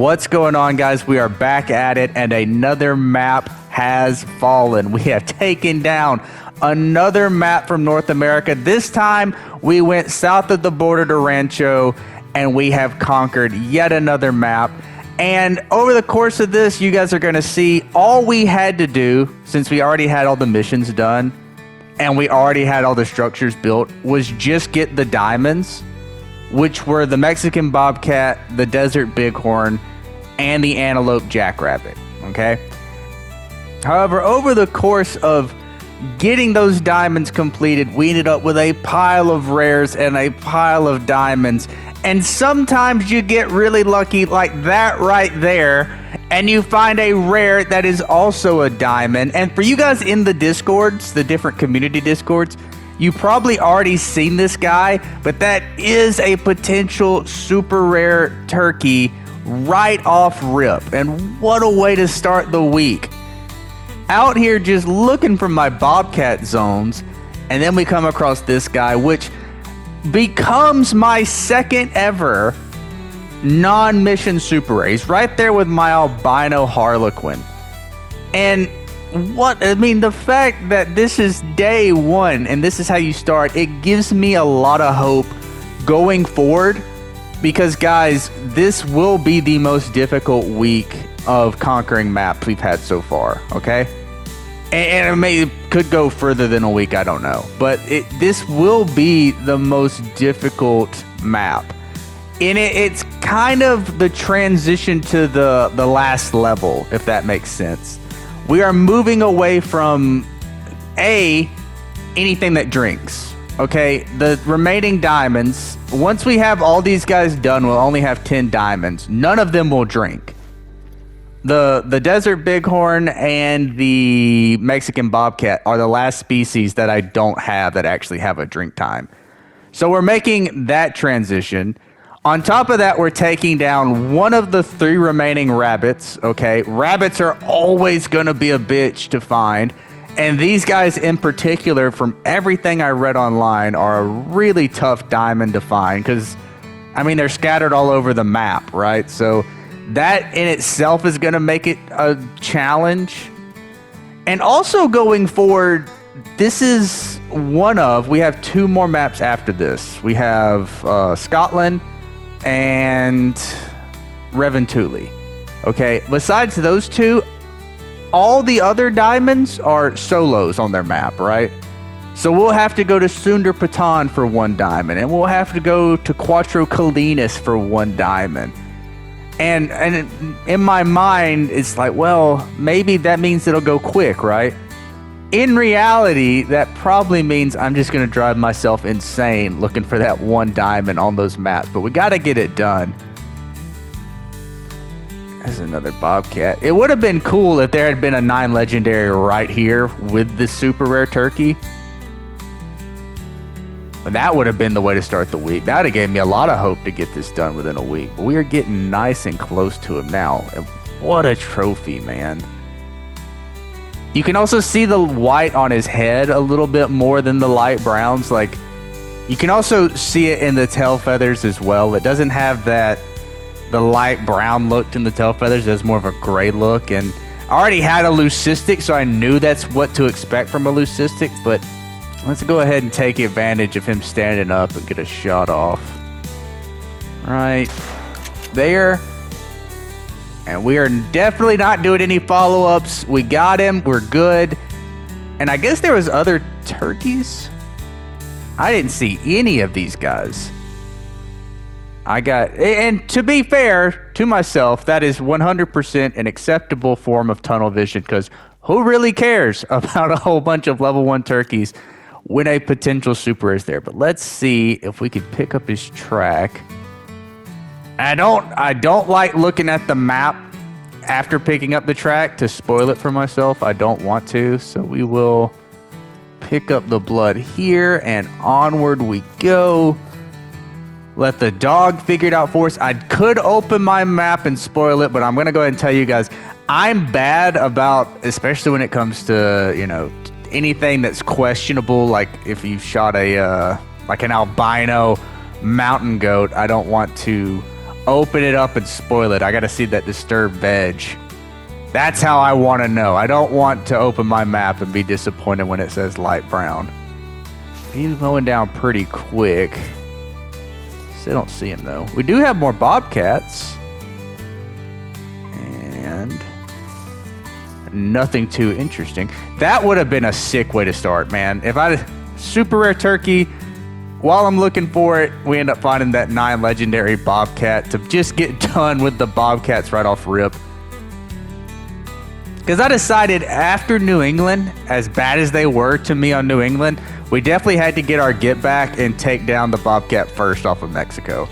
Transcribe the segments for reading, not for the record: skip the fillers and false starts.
What's going on, guys? We are back at it, and another map has fallen. We have taken down another map from North America. This time, we went south of the border to Rancho, and we have conquered yet another map. And over the course of this, you guys are going to see all we had to do, since we already had all the missions done, and we already had all the structures built, was just get the diamonds, which were the Mexican bobcat, the desert bighorn, and the antelope jackrabbit, okay? However, over the course of getting those diamonds completed, we ended up with a pile of rares and a pile of diamonds. And sometimes you get really lucky like that right there, and you find a rare that is also a diamond. And for you guys in the Discords, the different community Discords, you probably already seen this guy, but that is a potential super rare turkey right off rip. And what a way to start the week. Out here just looking for my bobcat zones, and then we come across this guy, which becomes my second ever non-mission super rare. He's right there with my albino harlequin. And the fact that this is day one and this is how you start, it gives me a lot of hope going forward, because guys, this will be the most difficult week of conquering maps we've had so far, okay? And it could go further than a week, I don't know. But this will be the most difficult map. And it's kind of the transition to the last level, if that makes sense. We are moving away from anything that drinks, okay? The remaining diamonds, once we have all these guys done, we'll only have 10 diamonds. None of them will drink. The desert bighorn and the Mexican bobcat are the last species that I don't have that actually have a drink time. So we're making that transition. On top of that, we're taking down one of the 3 remaining rabbits, okay? Rabbits are always going to be a bitch to find. And these guys in particular, from everything I read online, are a really tough diamond to find because, they're scattered all over the map, right? So that in itself is going to make it a challenge. And also going forward, this is we have 2 more maps after this. We have Scotland and Reventuli. Okay, besides those 2, all the other diamonds are solos on their map, right? So we'll have to go to Sundar Patan for 1 diamond, and we'll have to go to Quattro Colinas for 1 diamond. And in my mind, it's like, well, maybe that means it'll go quick, right? In reality, that probably means I'm just going to drive myself insane looking for that 1 diamond on those maps. But we got to get it done. There's another bobcat. It would have been cool if there had been a 9 legendary right here with the super rare turkey. But that would have been the way to start the week. That would have gave me a lot of hope to get this done within a week. But we are getting nice and close to him now. And what a trophy, man. You can also see the white on his head a little bit more than the light browns. Like, you can also see it in the tail feathers as well. It doesn't have the light brown look in the tail feathers. It has more of a gray look. And I already had a leucistic, so I knew that's what to expect from a leucistic. But let's go ahead and take advantage of him standing up and get a shot off. Right there. And we are definitely not doing any follow-ups. We got him. We're good. And I guess there was other turkeys. I didn't see any of these guys. And to be fair to myself, that is 100% an acceptable form of tunnel vision, because who really cares about a whole bunch of level 1 turkeys when a potential super is there? But let's see if we could pick up his track. I don't like looking at the map after picking up the track to spoil it for myself. I don't want to, so we will pick up the blood here and onward we go. Let the dog figure it out for us. I could open my map and spoil it, but I'm going to go ahead and tell you guys, I'm bad about, especially when it comes to, anything that's questionable, like if you've shot an albino mountain goat, I don't want to open it up and spoil it. I got to see that disturbed veg. That's how I want to know. I don't want to open my map and be disappointed when it says light brown. He's mowing down pretty quick. Still don't see him though. We do have more bobcats. And nothing too interesting. That would have been a sick way to start, man. If I super rare turkey, while I'm looking for it, we end up finding that 9 legendary bobcat to just get done with the bobcats right off rip. Because I decided after New England, as bad as they were to me on New England, we definitely had to get our get back and take down the bobcat first off of Mexico.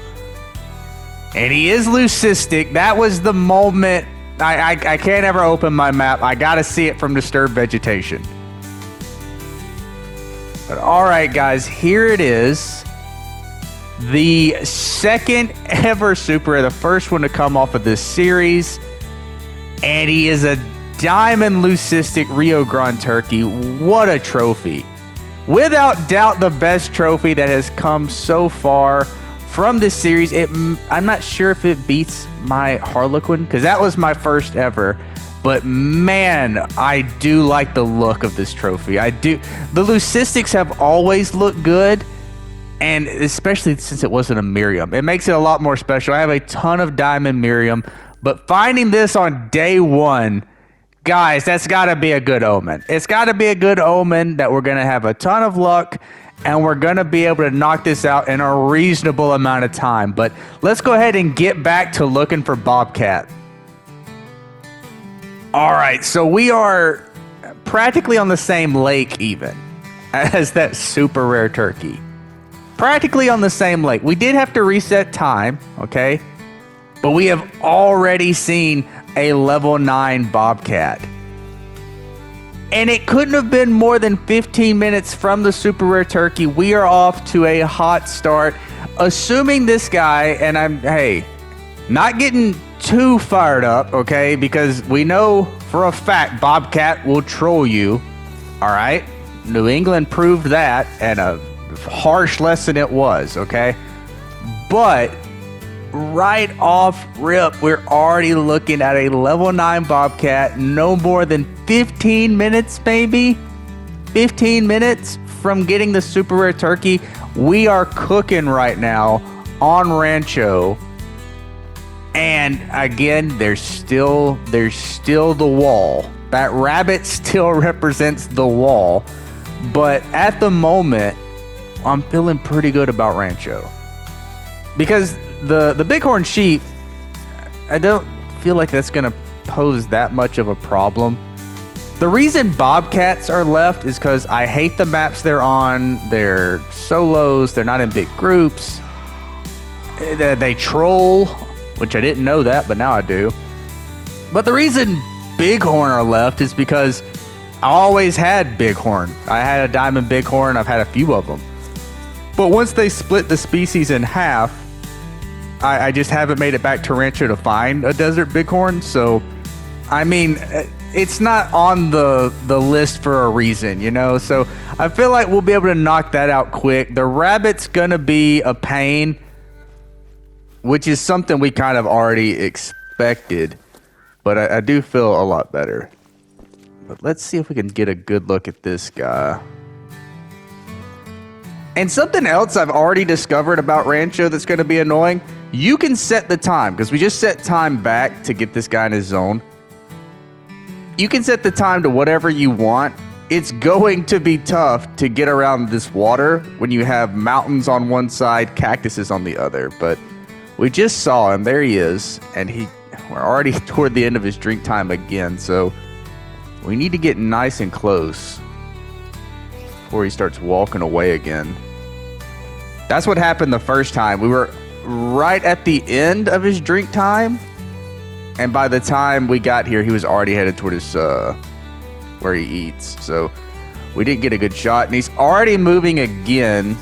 And he is leucistic. That was the moment. I can't ever open my map. I got to see it from disturbed vegetation. But all right, guys, here it is. The second ever super, the first one to come off of this series. And he is a diamond leucistic Rio Grande turkey. What a trophy. Without doubt, the best trophy that has come so far from this series. I'm not sure if it beats my Harlequin, because that was my first ever. But man, I do like the look of this trophy. I do. The leucistics have always looked good, and especially since it wasn't a Miriam. It makes it a lot more special. I have a ton of diamond Miriam, but finding this on day one, guys, that's got to be a good omen. It's got to be a good omen that we're going to have a ton of luck, and we're going to be able to knock this out in a reasonable amount of time. But let's go ahead and get back to looking for Bobcat. All right, so we are practically on the same lake even as that super rare turkey. Practically on the same lake. We did have to reset time, okay? But we have already seen a level 9 bobcat. And it couldn't have been more than 15 minutes from the super rare turkey. We are off to a hot start. Assuming this guy, and hey, not getting too fired up, okay? Because we know for a fact bobcat will troll you, all right? New England proved that, and a harsh lesson it was, okay? But right off rip, we're already looking at a level 9 bobcat, no more than 15 minutes, maybe? 15 minutes from getting the super rare turkey. We are cooking right now on Rancho. And again, there's still the wall. That rabbit still represents the wall. But at the moment, I'm feeling pretty good about Rancho. Because the bighorn sheep, I don't feel like that's going to pose that much of a problem. The reason bobcats are left is because I hate the maps they're on. They're solos. They're not in big groups. They troll, which I didn't know that, but now I do. But the reason bighorn are left is because I always had bighorn. I had a diamond bighorn. I've had a few of them. But once they split the species in half, I just haven't made it back to Rancho to find a desert bighorn. So, I mean, it's not on the list for a reason, you know? So I feel like we'll be able to knock that out quick. The rabbit's going to be a pain, which is something we kind of already expected. But I do feel a lot better. But let's see if we can get a good look at this guy. And something else I've already discovered about Rancho that's going to be annoying, you can set the time, because we just set time back to get this guy in his zone. You can set the time to whatever you want. It's going to be tough to get around this water when you have mountains on one side, cactuses on the other. But we just saw him. There he is. And we're already toward the end of his drink time again. So we need to get nice and close before he starts walking away again. That's what happened the first time. We were right at the end of his drink time. And by the time we got here, he was already headed toward his, where he eats. So we didn't get a good shot. And he's already moving again.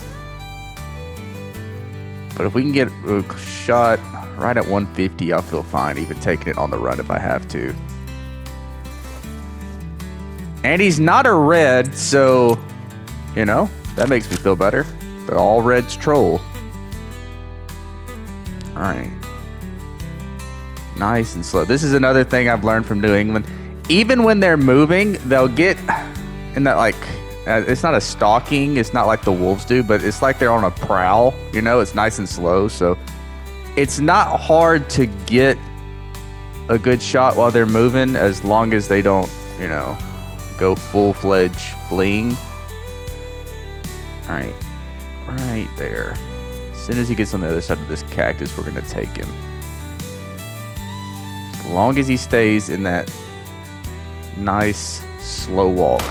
But if we can get a shot right at 150, I'll feel fine, even taking it on the run if I have to. And he's not a red, so, you know, that makes me feel better. The all reds troll. All right. Nice and slow. This is another thing I've learned from New England. Even when they're moving, they'll get in that, like, it's not a stalking. It's not like the wolves do, but it's like they're on a prowl. You know, it's nice and slow. So it's not hard to get a good shot while they're moving, as long as they don't, you know, go full-fledged fleeing. All right. Right there. As soon as he gets on the other side of this cactus, we're going to take him. As long as he stays in that nice, slow walk.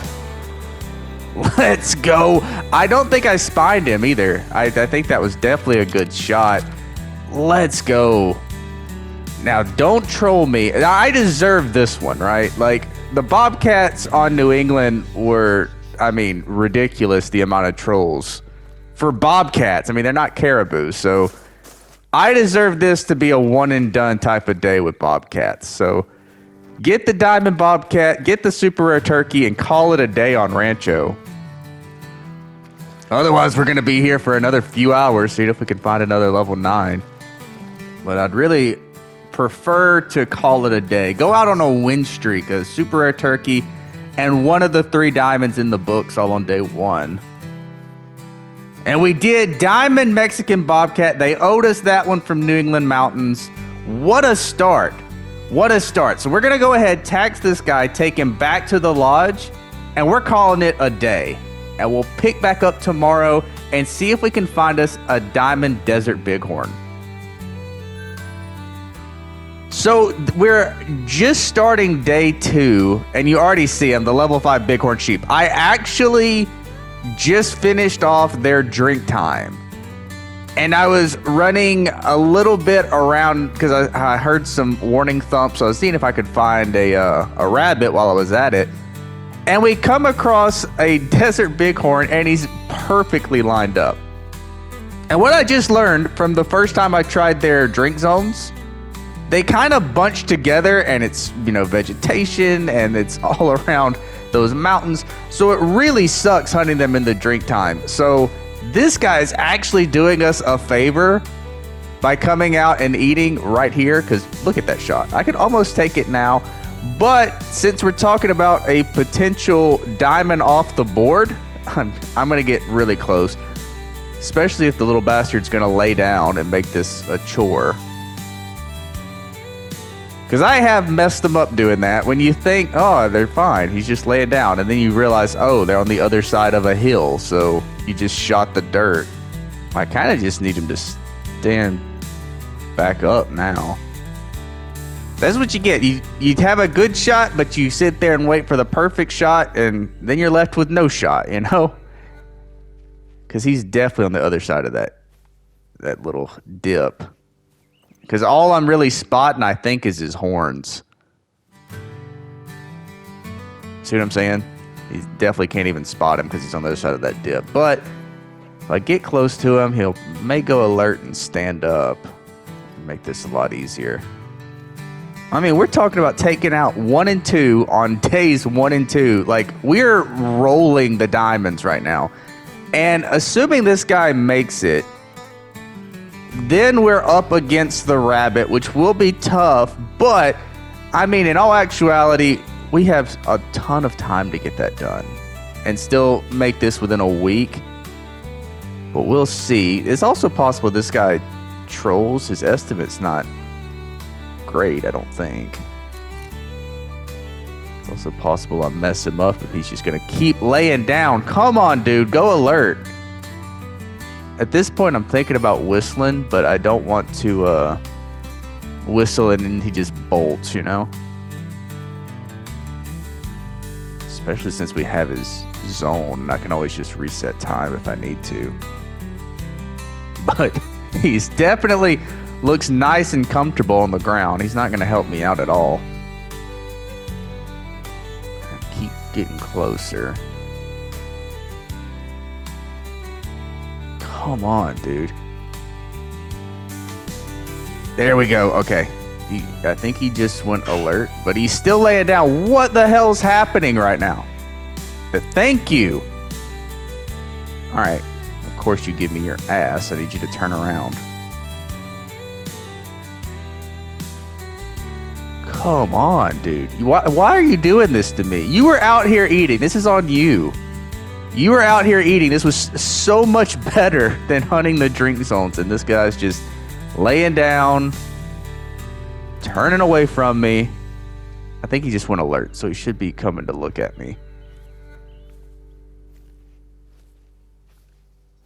Let's go. I don't think I spied him either. I think that was definitely a good shot. Let's go. Now, don't troll me. I deserve this one, right? Like, the Bobcats on New England were, I mean, ridiculous, the amount of trolls. For Bobcats, I mean, they're not caribou, so I deserve this to be a one-and-done type of day with Bobcats. So get the Diamond Bobcat, get the Super Rare Turkey, and call it a day on Rancho. Otherwise, we're going to be here for another few hours, see if we can find another level 9. But I'd really prefer to call it a day. Go out on a win streak, a Super Rare Turkey, and one of the 3 diamonds in the books all on day 1. And we did Diamond Mexican Bobcat. They owed us that one from New England Mountains. What a start. What a start. So we're going to go ahead, tax this guy, take him back to the lodge, and we're calling it a day. And we'll pick back up tomorrow and see if we can find us a Diamond Desert Bighorn. So we're just starting day 2, and you already see him, the level 5 Bighorn sheep. I actually just finished off their drink time, and I was running a little bit around because I heard some warning thumps. So I was seeing if I could find a rabbit while I was at it, and we come across a Desert Bighorn, and he's perfectly lined up. And what I just learned from the first time I tried their drink zones, they kind of bunch together, and it's, you know, vegetation, and it's all around those mountains. So it really sucks hunting them in the drink time. So this guy is actually doing us a favor by coming out and eating right here, because look at that shot. I could almost take it now, but since we're talking about a potential diamond off the board, I'm going to get really close, especially if the little bastard's going to lay down and make this a chore. Because I have messed them up doing that. When you think, oh, they're fine, he's just laying down, and then you realize, oh, they're on the other side of a hill, so you just shot the dirt. I kind of just need him to stand back up now. That's what you get. You have a good shot, but you sit there and wait for the perfect shot, and then you're left with no shot, you know? Because he's definitely on the other side of that little dip. Because all I'm really spotting, I think, is his horns. See what I'm saying? He definitely can't even spot him because he's on the other side of that dip. But if I get close to him, he'll may go alert and stand up. Make this a lot easier. I mean, we're talking about taking out 1 and 2 on days 1 and 2. Like, we're rolling the diamonds right now. And assuming this guy makes it, then we're up against the rabbit, which will be tough. But, I mean, in all actuality, we have a ton of time to get that done and still make this within a week. But we'll see. It's also possible this guy trolls. His estimate's not great, I don't think. It's also possible I mess him up if he's just going to keep laying down. Come on, dude. Go alert. At this point, I'm thinking about whistling, but I don't want to whistle and then he just bolts, you know? Especially since we have his zone, and I can always just reset time if I need to. But he's definitely looks nice and comfortable on the ground. He's not going to help me out at all. Keep getting closer. Come on, dude. There we go. Okay. I think he just went alert, but he's still laying down. What the hell's happening right now? Thank you. All right. Of course you give me your ass. I need you to turn around. Come on, dude. Why are you doing this to me? You were out here eating. This is on you. You were out here eating. This was so much better than hunting the drink zones. And this guy's just laying down, turning away from me. I think he just went alert, so he should be coming to look at me.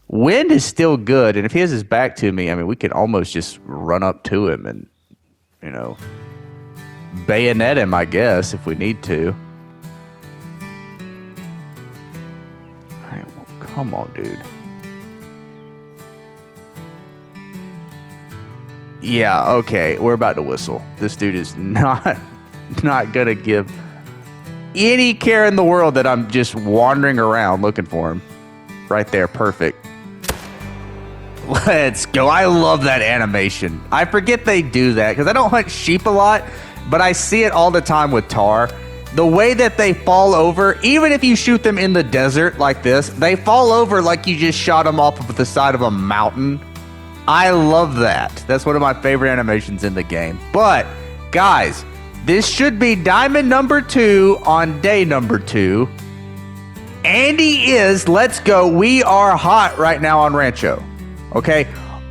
Wind is still good, and if he has his back to me, I mean, we can almost just run up to him and, you know, bayonet him, I guess, if we need to. All right, well, come on, dude. Yeah, okay, we're about to whistle. This dude is not gonna give any care in the world that I'm just wandering around looking for him. Right there, perfect. Let's go. I love that animation. I forget they do that because I don't hunt sheep a lot, but I see it all the time with tar. The way that they fall over, even if you shoot them in the desert like this, they fall over like you just shot them off of the side of a mountain. I love that. That's one of my favorite animations in the game. But, guys, this should be diamond number 2 on day number 2. Andy is, let's go. We are hot right now on Rancho. Okay,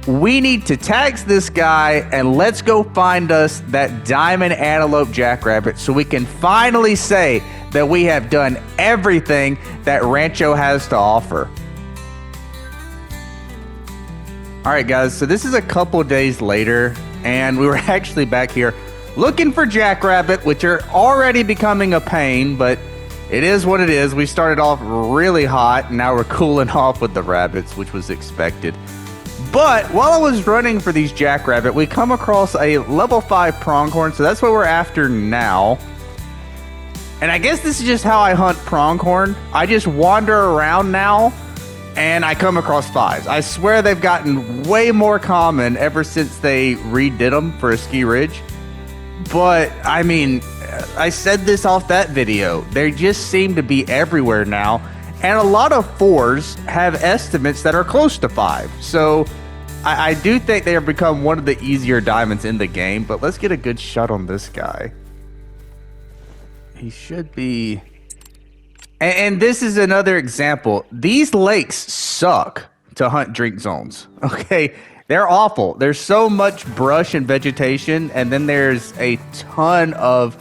we need to tax this guy and let's go find us that diamond antelope jackrabbit so we can finally say that we have done everything that Rancho has to offer. All right, guys, so this is a couple days later and we were actually back here looking for jackrabbit, which are already becoming a pain, but it is what it is. We started off really hot and now we're cooling off with the rabbits, which was expected. But while I was running for these jackrabbit, we come across a level 5 pronghorn, so that's what we're after now. And I guess this is just how I hunt pronghorn. I just wander around now, and I come across 5s. I swear they've gotten way more common ever since they redid them for a ski ridge. But, I mean, I said this off that video. They just seem to be everywhere now. And a lot of 4s have estimates that are close to 5. So I do think they have become one of the easier diamonds in the game. But let's get a good shot on this guy. He should be... And this is another example. These lakes suck to hunt drink zones. Okay? They're awful. There's so much brush and vegetation. And then there's a ton of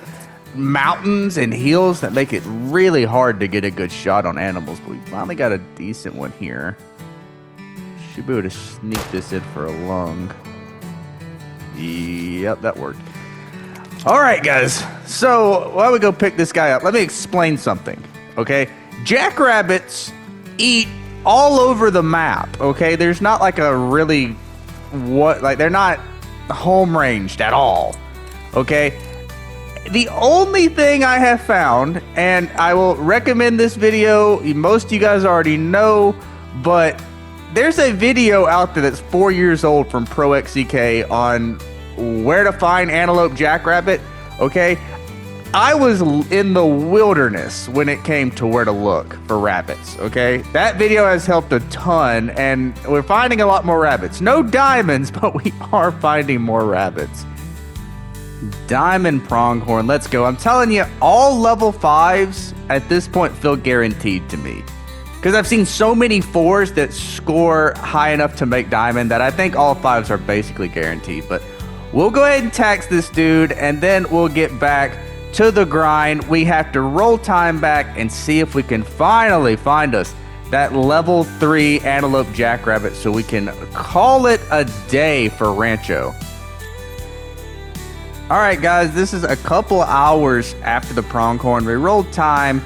mountains and hills that make it really hard to get a good shot on animals, but we finally got a decent one here. Should be able to sneak this in for a lung. Yep, that worked. All right, guys. So while we go pick this guy up, let me explain something. Okay, jackrabbits eat all over the map. Okay, there's not like a really they're not home ranged at all. Okay. The only thing I have found, and I will recommend this video, most of you guys already know, but there's a video out there that's 4 years old from ProXCK on where to find antelope jackrabbit, okay? I was in the wilderness when it came to where to look for rabbits, okay? That video has helped a ton, and we're finding a lot more rabbits. No diamonds, but we are finding more rabbits. Diamond pronghorn, let's go. I'm telling you, all level 5s at this point feel guaranteed to me. Because I've seen so many 4s that score high enough to make diamond that I think all 5s are basically guaranteed. But we'll go ahead and tax this dude and then we'll get back to the grind. We have to roll time back and see if we can finally find us that level 3 antelope jackrabbit so we can call it a day for Rancho. All right, guys, this is a couple hours after the pronghorn. We rolled time.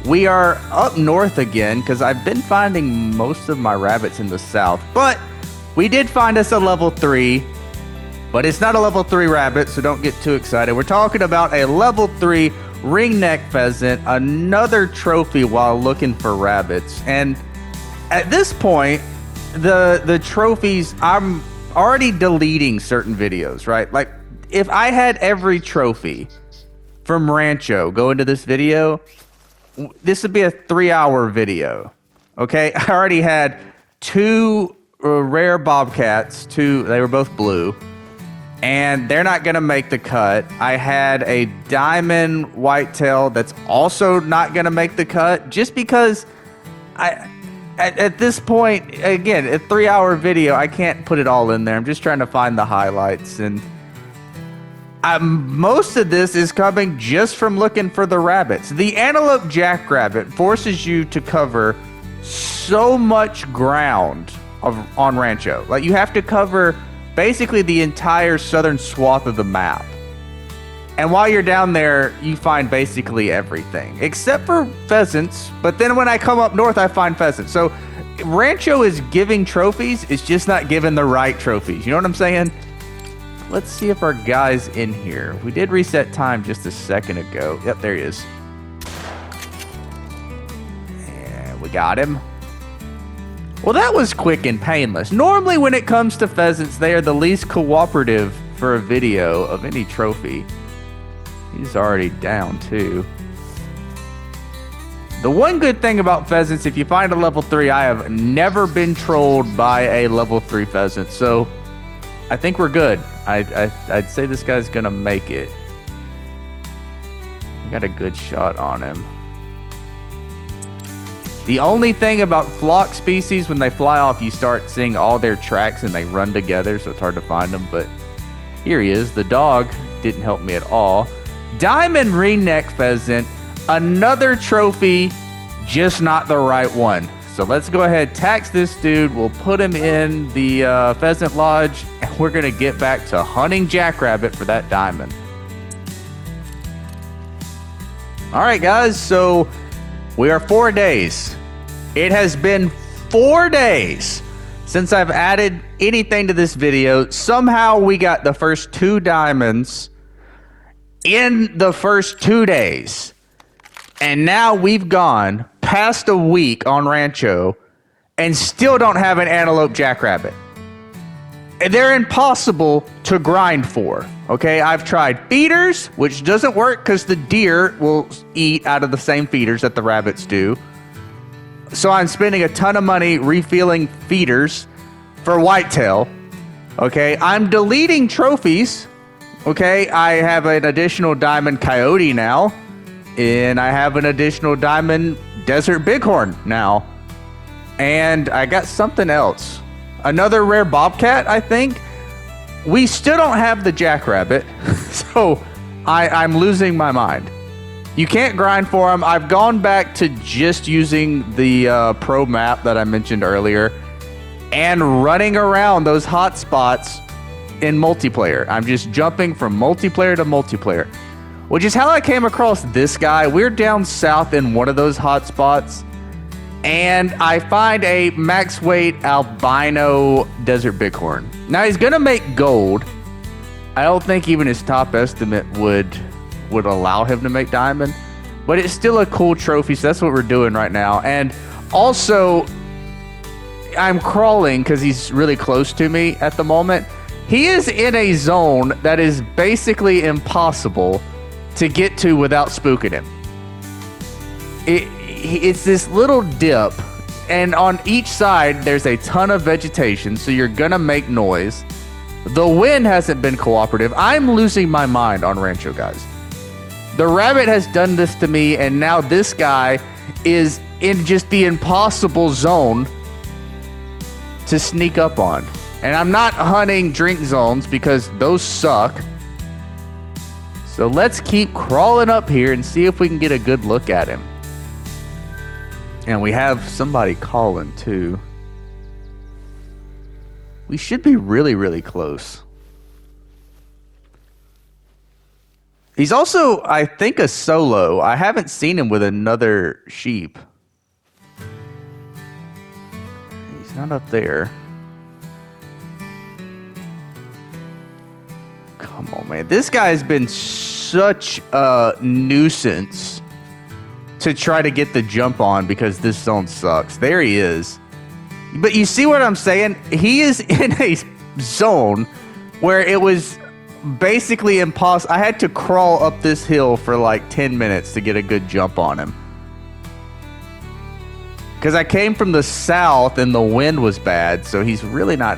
We are up north again because I've been finding most of my rabbits in the south. But we did find us a level 3. But it's not a level 3 rabbit, so don't get too excited. We're talking about a level 3 ringneck pheasant, another trophy while looking for rabbits. And at this point, the trophies, I'm already deleting certain videos, right? Like, if I had every trophy from Rancho go into this video, this would be a 3-hour video, okay? I already had 2 rare bobcats, they were both blue, and they're not going to make the cut. I had a diamond whitetail that's also not going to make the cut, just because at this point, again, a 3-hour video, I can't put it all in there. I'm just trying to find the highlights, and most of this is coming just from looking for the rabbits. The antelope jackrabbit forces you to cover so much ground on Rancho. Like, you have to cover basically the entire southern swath of the map. And while you're down there, you find basically everything, except for pheasants. But then when I come up north, I find pheasants. So Rancho is giving trophies, it's just not giving the right trophies. You know what I'm saying? Let's see if our guy's in here. We did reset time just a second ago. Yep, there he is. And we got him. Well, that was quick and painless. Normally, when it comes to pheasants, they are the least cooperative for a video of any trophy. He's already down, too. The one good thing about pheasants, if you find a level 3, I have never been trolled by a level 3 pheasant. So I think we're good. I'd say this guy's gonna make it. I got a good shot on him. The only thing about flock species, when they fly off, you start seeing all their tracks and they run together, so it's hard to find them. But here he is. The dog didn't help me at all. Diamond ringneck pheasant, another trophy, just not the right one. So let's go ahead, tax this dude. We'll put him in the pheasant lodge, and we're gonna get back to hunting jackrabbit for that diamond. All right, guys, so we are 4 days. It has been 4 days since I've added anything to this video. Somehow we got the first 2 diamonds in the first 2 days. And now we've gone past a week on Rancho and still don't have an antelope jackrabbit. They're impossible to grind for. Okay, I've tried feeders, which doesn't work because the deer will eat out of the same feeders that the rabbits do. So I'm spending a ton of money refilling feeders for whitetail. Okay, I'm deleting trophies. Okay, I have an additional diamond coyote now, and I have an additional diamond desert bighorn now, and I got something else. Another rare bobcat, I think. We still don't have the jackrabbit, so I'm losing my mind. You can't grind for them. I've gone back to just using the pro map that I mentioned earlier and running around those hot spots in multiplayer. I'm just jumping from multiplayer to multiplayer, which is how I came across this guy. We're down south in one of those hot spots, and I find a max weight albino desert bighorn. Now he's gonna make gold. I don't think even his top estimate would allow him to make diamond, but it's still a cool trophy, so that's what we're doing right now. And also, I'm crawling because he's really close to me at the moment. He is in a zone that is basically impossible to get to without spooking him. It's this little dip, and on each side there's a ton of vegetation, so you're gonna make noise. The wind hasn't been cooperative. I'm losing my mind on Rancho, guys. The rabbit has done this to me, and now this guy is in just the impossible zone to sneak up on. And I'm not hunting drink zones because those suck. So let's keep crawling up here and see if we can get a good look at him. And we have somebody calling too. We should be really, really close. He's also, I think, a solo. I haven't seen him with another sheep. He's not up there. Come on, man. This guy's been such a nuisance to try to get the jump on because this zone sucks. There he is. But you see what I'm saying? He is in a zone where it was basically impossible. I had to crawl up this hill for like 10 minutes to get a good jump on him. Because I came from the south and the wind was bad, so he's really not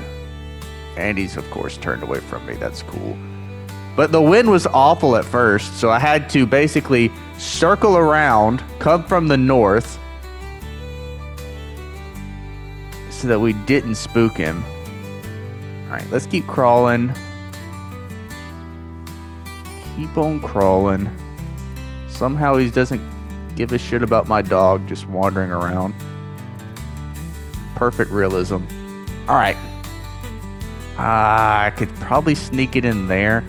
And he's, of course, turned away from me. That's cool. But the wind was awful at first, so I had to basically circle around, come from the north, so that we didn't spook him. All right, let's keep crawling. Keep on crawling. Somehow he doesn't give a shit about my dog just wandering around. Perfect realism. All right. I could probably sneak it in there.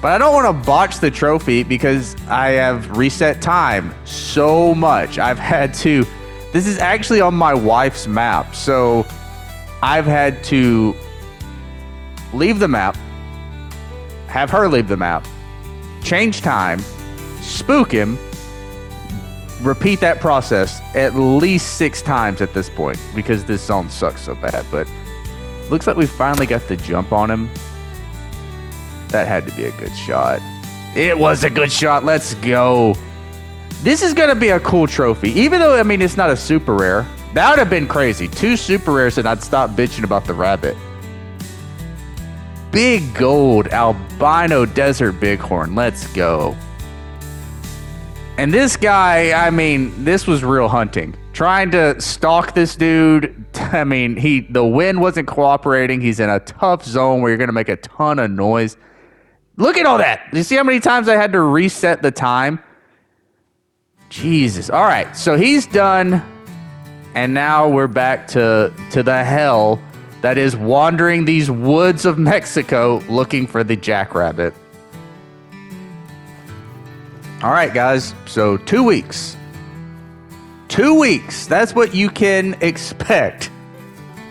But I don't want to botch the trophy because I have reset time so much. I've had to... This is actually on my wife's map. So I've had to leave the map, have her leave the map, change time, spook him, repeat that process at least 6 times at this point because this zone sucks so bad. But looks like we finally got the jump on him. That had to be a good shot. It was a good shot. Let's go. This is going to be a cool trophy. Even though, I mean, it's not a super rare. That would have been crazy. 2 super rares and I'd stop bitching about the rabbit. Big gold albino desert bighorn. Let's go. And this guy, I mean, this was real hunting. Trying to stalk this dude. I mean, the wind wasn't cooperating. He's in a tough zone where you're going to make a ton of noise. Look at all that. You see how many times I had to reset the time? Jesus. All right. So he's done. And now we're back to the hell that is wandering these woods of Mexico looking for the jackrabbit. All right, guys. So 2 weeks. 2 weeks. That's what you can expect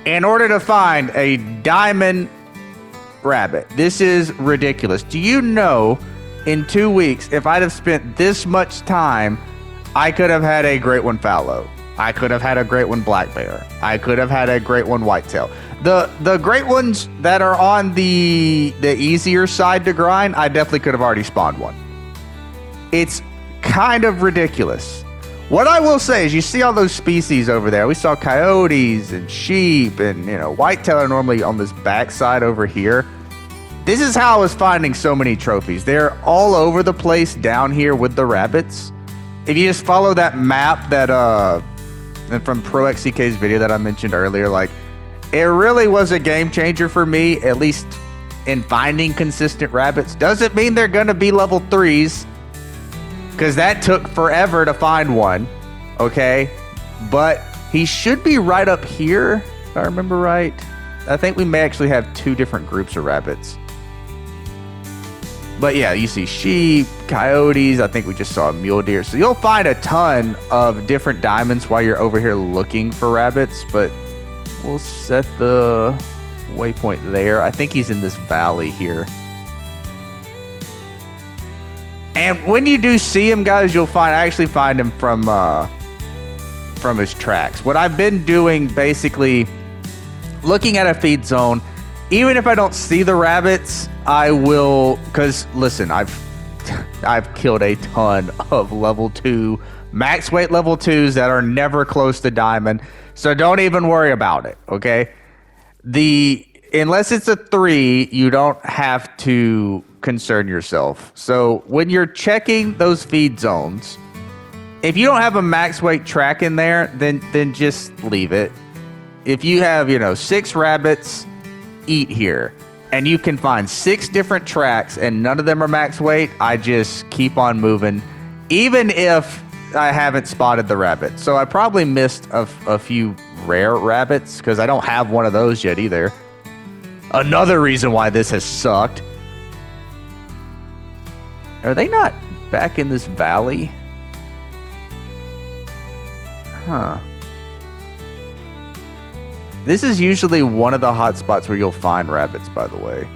in order to find a diamond rabbit. This is ridiculous. Do you know in 2 weeks, if I'd have spent this much time, I could have had a great one fallow. I could have had a great one black bear. I could have had a great one whitetail. The great ones that are on the easier side to grind, I definitely could have already spawned one. It's kind of ridiculous. What I will say is you see all those species over there. We saw coyotes and sheep and, you know, whitetail are normally on this backside over here. This is how I was finding so many trophies. They're all over the place down here with the rabbits. If you just follow that map that, and from ProXCK's video that I mentioned earlier, like, it really was a game changer for me, at least in finding consistent rabbits. Doesn't mean they're going to be level 3s. Because that took forever to find one, okay? But he should be right up here, if I remember right. I think we may actually have 2 different groups of rabbits. But yeah, you see sheep, coyotes. I think we just saw a mule deer. So you'll find a ton of different diamonds while you're over here looking for rabbits. But we'll set the waypoint there. I think he's in this valley here. And when you do see him, guys, you'll actually find him from his tracks. What I've been doing, basically, looking at a feed zone, even if I don't see the rabbits, I will, because listen, I've killed a ton of level 2, max weight level 2s that are never close to diamond. So don't even worry about it, okay? Unless it's a 3, you don't have to concern yourself. So when you're checking those feed zones, if you don't have a max weight track in there, then just leave it. If you have, 6 rabbits, eat here, and you can find 6 different tracks and none of them are max weight, I just keep on moving, even if I haven't spotted the rabbit. So I probably missed a few rare rabbits because I don't have one of those yet either. Another reason why this has sucked. Are they not back in this valley? Huh. This is usually one of the hot spots where you'll find rabbits, by the way.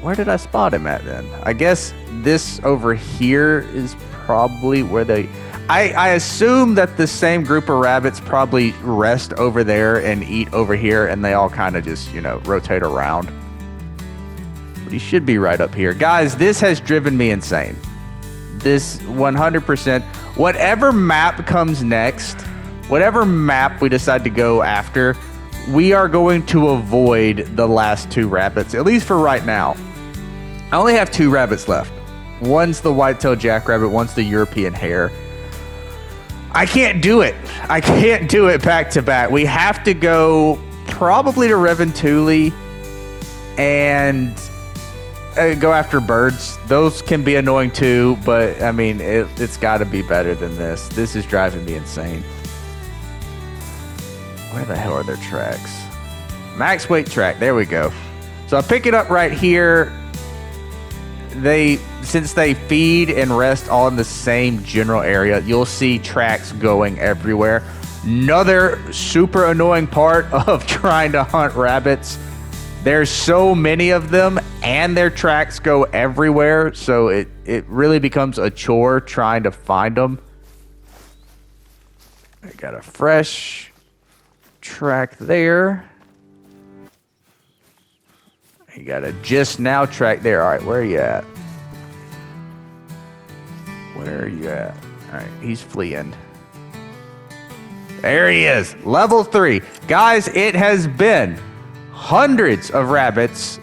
Where did I spot him at then? I guess this over here is probably where they... I assume that the same group of rabbits probably rest over there and eat over here, and they all kind of just, rotate around. But he should be right up here. Guys, this has driven me insane. This 100%. Whatever map comes next, whatever map we decide to go after, we are going to avoid the last 2 rabbits, at least for right now. I only have 2 rabbits left. One's the white-tailed jackrabbit, one's the European hare. I can't do it. I can't do it back to back. We have to go probably to Reventuli and go after birds. Those can be annoying too, but I mean, it's got to be better than this. This is driving me insane. Where the hell are their tracks? Max weight track. There we go. So I pick it up right here. Since they feed and rest all in the same general area, you'll see tracks going everywhere. Another super annoying part of trying to hunt rabbits. There's so many of them and their tracks go everywhere, so it really becomes a chore trying to find them. I got a fresh track there. You got a just now track there. All right, where are you at? Where are you at? All right, he's fleeing. There he is, level 3. Guys, it has been hundreds of rabbits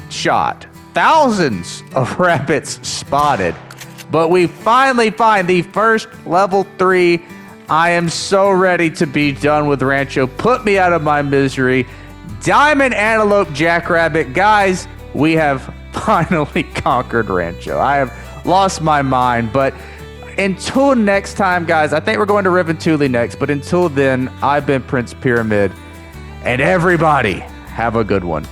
shot, thousands of rabbits spotted, but we finally find the first level 3. I am so ready to be done with Rancho. Put me out of my misery. Diamond antelope jackrabbit. Guys, we have finally conquered Rancho. I have lost my mind, but until next time, guys, I think we're going to Reventuli next, but until then, I've been Prince Pyramid, and everybody have a good one.